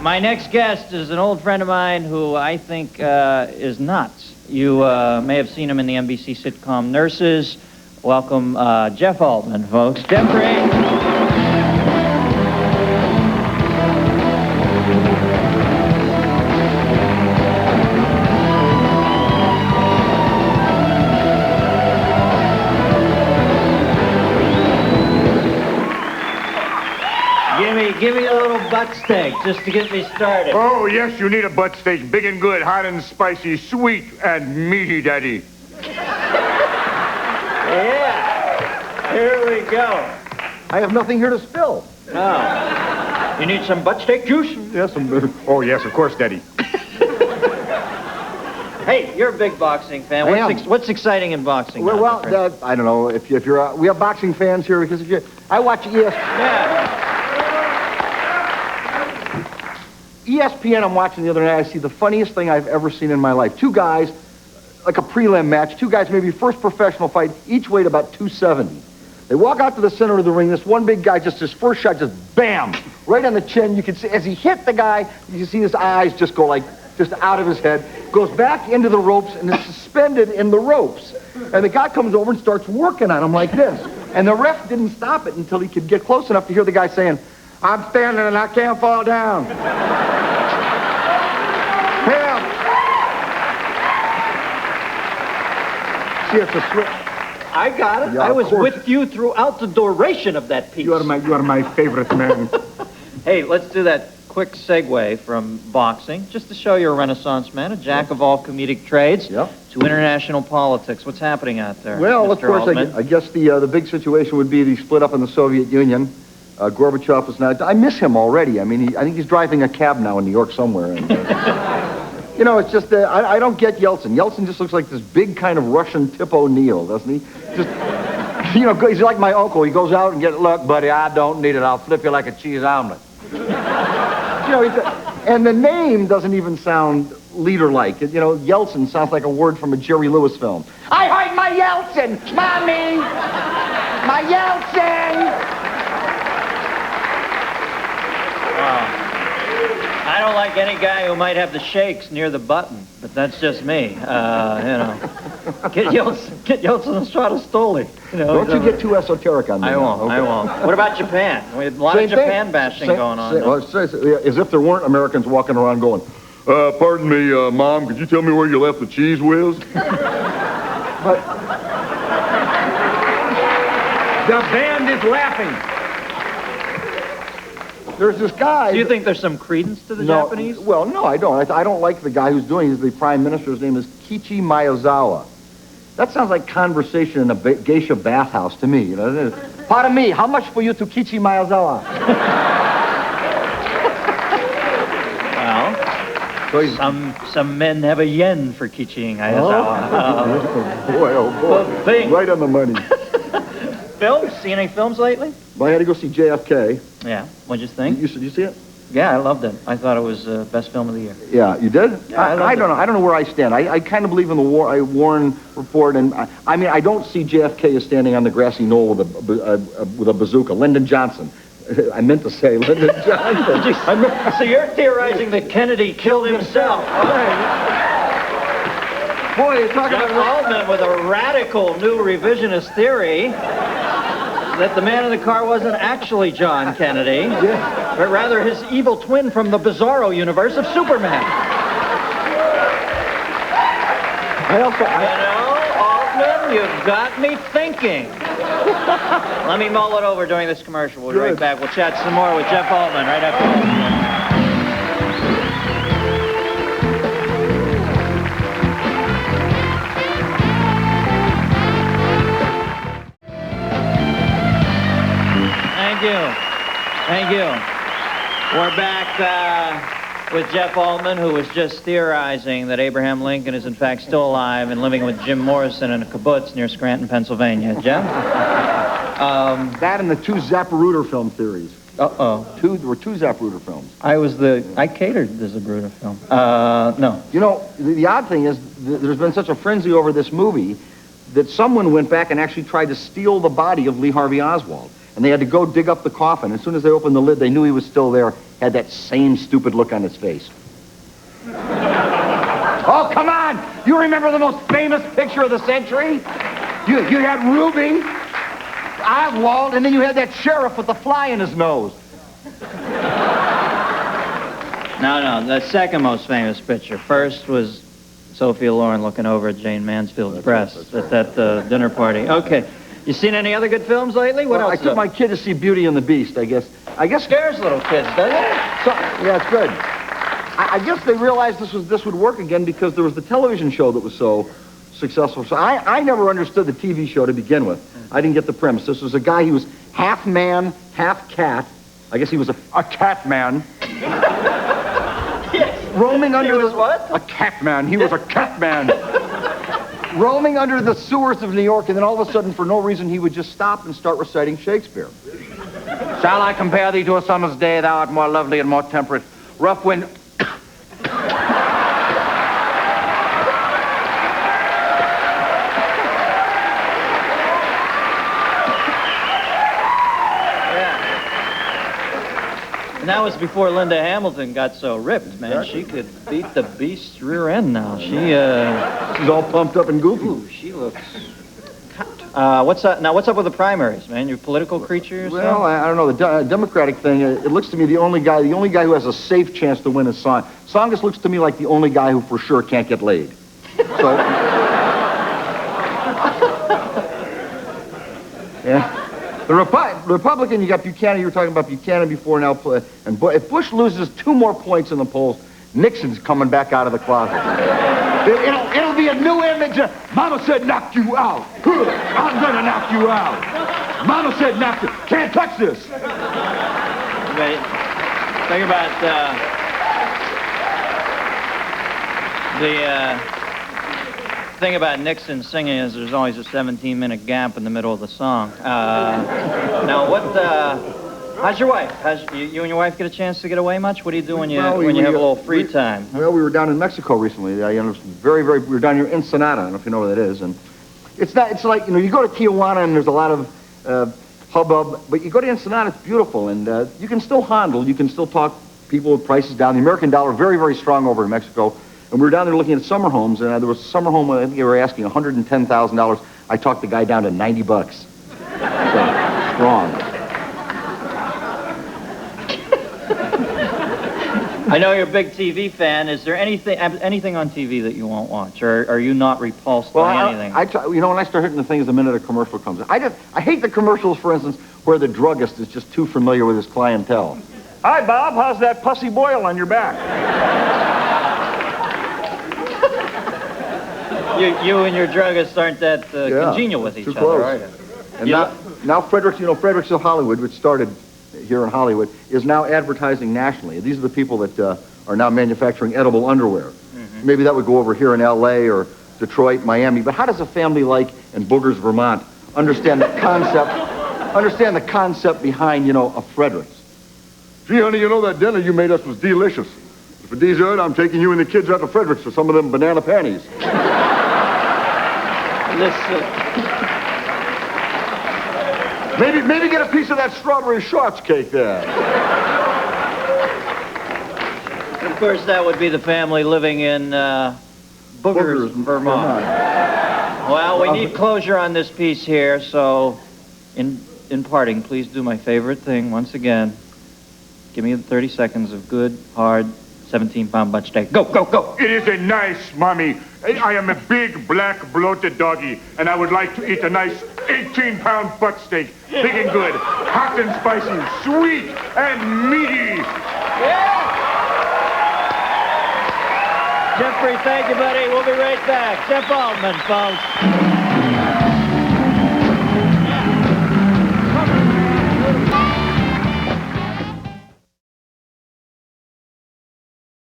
My next guest is an old friend of mine who I think is nuts. You may have seen him in the NBC sitcom Nurses. Welcome, Jeff Altman, folks. Jeffrey. Give me a little butt steak, just to get me started. Oh, yes, you need a butt steak. Big and good, hot and spicy, sweet and meaty, Daddy. Yeah. Here we go. I have nothing here to spill. Oh. You need some butt steak juice? Yes, Oh, yes, of course, Daddy. Hey, you're a big boxing fan. What's exciting in boxing? Well, I don't know if you're. We have boxing fans here because I watch ESPN. Yeah. ESPN, I'm watching the other night, I see the funniest thing I've ever seen in my life. Two guys, like a prelim match, two guys, maybe first professional fight, each weighed about 270. They walk out to the center of the ring, this one big guy, just his first shot, just bam, right on the chin. You can see, as he hit the guy, you can see his eyes just go like, just out of his head, goes back into the ropes and is suspended in the ropes. And the guy comes over and starts working on him like this. And the ref didn't stop it until he could get close enough to hear the guy saying, "I'm standing and I can't fall down. Help!" See, it's a switch. I got it. Yeah, I was with you throughout the duration of that piece. You are my favorite man. Hey, let's do that quick segue from boxing, just to show you're a Renaissance man, a jack of all comedic trades, to international politics. What's happening out there? Well, Mr. of course, I guess the big situation would be the split up in the Soviet Union. Gorbachev is not. I miss him already. I mean, I think he's driving a cab now in New York somewhere. And, you know, it's just I don't get Yeltsin. Yeltsin just looks like this big kind of Russian Tip O'Neill, doesn't he? Just, you know, he's like my uncle. He goes out and look, buddy, I don't need it. I'll flip you like a cheese omelet. You know, and the name doesn't even sound leader-like. You know, Yeltsin sounds like a word from a Jerry Lewis film. I heard my Yeltsin, Mommy, my Yeltsin. I don't like any guy who might have the shakes near the button, but that's just me. You know, get Yeltsin and Stratostoli. You know, don't you get too esoteric on me. I won't. Okay. I won't. What about Japan? We have a lot of Japan bashing going on. Well, as if there weren't Americans walking around going, "Pardon me, Mom, could you tell me where you left the cheese whiz?" But The band is laughing. there's this guy. Do you think there's some credence to the Japanese? Well, no, I don't. I don't like the guy who's doing it. He's the prime minister. His name is Kichi Miyazawa. That sounds like conversation in a geisha bathhouse to me. You know? Pardon me, how much for you to Kichi Miyazawa? Well, some men have a yen for Kichi Miyazawa. Oh boy. Right on the money. Films? Seen any films lately? Well, I had to go see JFK. Yeah. What'd you think? Did you see it? Yeah, I loved it. I thought it was the best film of the year. Yeah, you did? Yeah, I don't know. I don't know where I stand. I kind of believe in the Warren report, and I mean, I don't see JFK as standing on the grassy knoll with a bazooka. Lyndon Johnson. I meant to say Lyndon Johnson. So you're theorizing that Kennedy killed himself. Boy, you're talking Jeff about Altman with a radical new revisionist theory that the man in the car wasn't actually John Kennedy, but rather his evil twin from the Bizarro universe of Superman. Altman, you've got me thinking. Let me mull it over during this commercial. We'll be right back. We'll chat some more with Jeff Altman right after this. Thank you. We're back with Jeff Altman, who was just theorizing that Abraham Lincoln is in fact still alive and living with Jim Morrison in a kibbutz near Scranton, Pennsylvania. Jeff? that and the two Zapruder film theories. Uh-oh. There were two Zapruder films. I catered the Zapruder film. No. You know, the odd thing is there's been such a frenzy over this movie that someone went back and actually tried to steal the body of Lee Harvey Oswald. and they had to go dig up the coffin. As soon as they opened the lid, they knew he was still there, had that same stupid look on his face. Oh, come on! You remember the most famous picture of the century? You had Rubin, Oswald, and then you had that sheriff with the fly in his nose. No, the second most famous picture. First was Sophia Loren looking over at Jane Mansfield's breasts at that dinner party. Okay. You seen any other good films lately? What else? I took my kid to see Beauty and the Beast, I guess. Scares little kids, doesn't it? So, yeah, it's good. I guess they realized this would work again because there was the television show that was so successful. So I never understood the TV show to begin with. I didn't get the premise. This was a guy, he was half man, half cat. I guess he was a cat man. Roaming under the... what? A cat man. He was a cat man. Roaming under the sewers of New York, and then all of a sudden, for no reason, he would just stop and start reciting Shakespeare. Shall I compare thee to a summer's day? Thou art more lovely and more temperate. Rough wind... And that was before Linda Hamilton got so ripped, man. Exactly. She could beat the beast's rear end now. She's all pumped up and goofy. Ooh, she looks... what's up with the primaries, man? You political creature yourself? Well, I don't know. The Democratic thing, it looks to me the only guy who has a safe chance to win is Tsongas looks to me like the only guy who for sure can't get laid. So... yeah. The Republican, you got Buchanan. You were talking about Buchanan before now. And if Bush loses 2 more points in the polls, Nixon's coming back out of the closet. It'll be a new image. Mama said knock you out. I'm going to knock you out. Mama said knock you. Can't touch this. Think about the thing about Nixon singing is there's always a 17-minute gap in the middle of the song. Now, how's your wife? You and your wife get a chance to get away much? What do you do when you have a little free time? Well, we were down in Mexico recently. We were down here in Ensenada. I don't know if you know where that is. And it's like, you go to Tijuana and there's a lot of hubbub, but you go to Ensenada, it's beautiful. And you can still handle, you can still talk people with prices down. The American dollar, very, very strong over in Mexico. And we were down there looking at summer homes, and there was a summer home, I think they were asking $110,000. I talked the guy down to $90. So, strong. I know you're a big TV fan. Is there anything on TV that you won't watch, or are you not repulsed by anything? When I start hitting the things the minute a commercial comes in. I hate the commercials, for instance, where the druggist is just too familiar with his clientele. Hi, Bob. How's that pussy boil on your back? You and your druggist aren't that congenial with each other, are you? And now Fredericksville Hollywood, which started here in Hollywood, is now advertising nationally. These are the people that are now manufacturing edible underwear. Mm-hmm. Maybe that would go over here in L.A. or Detroit, Miami. But how does a family like in Boogers, Vermont, understand the concept behind, a Fredericks? Gee, honey, that dinner you made us was delicious. For dessert, I'm taking you and the kids out to Fredericks for some of them banana panties. Maybe get a piece of that strawberry shorts cake there. Of course, that would be the family living in Boogers, Vermont. Well, we need closure on this piece here, so in parting, please do my favorite thing once again. Give me 30 seconds of good, hard, 17-pound butt steak. Go, go, go. It is a nice, Mommy. I am a big, black, bloated doggy, and I would like to eat a nice 18-pound butt steak. Big and good, hot and spicy, sweet and meaty. Yeah. Jeffrey, thank you, buddy. We'll be right back. Jeff Altman, folks.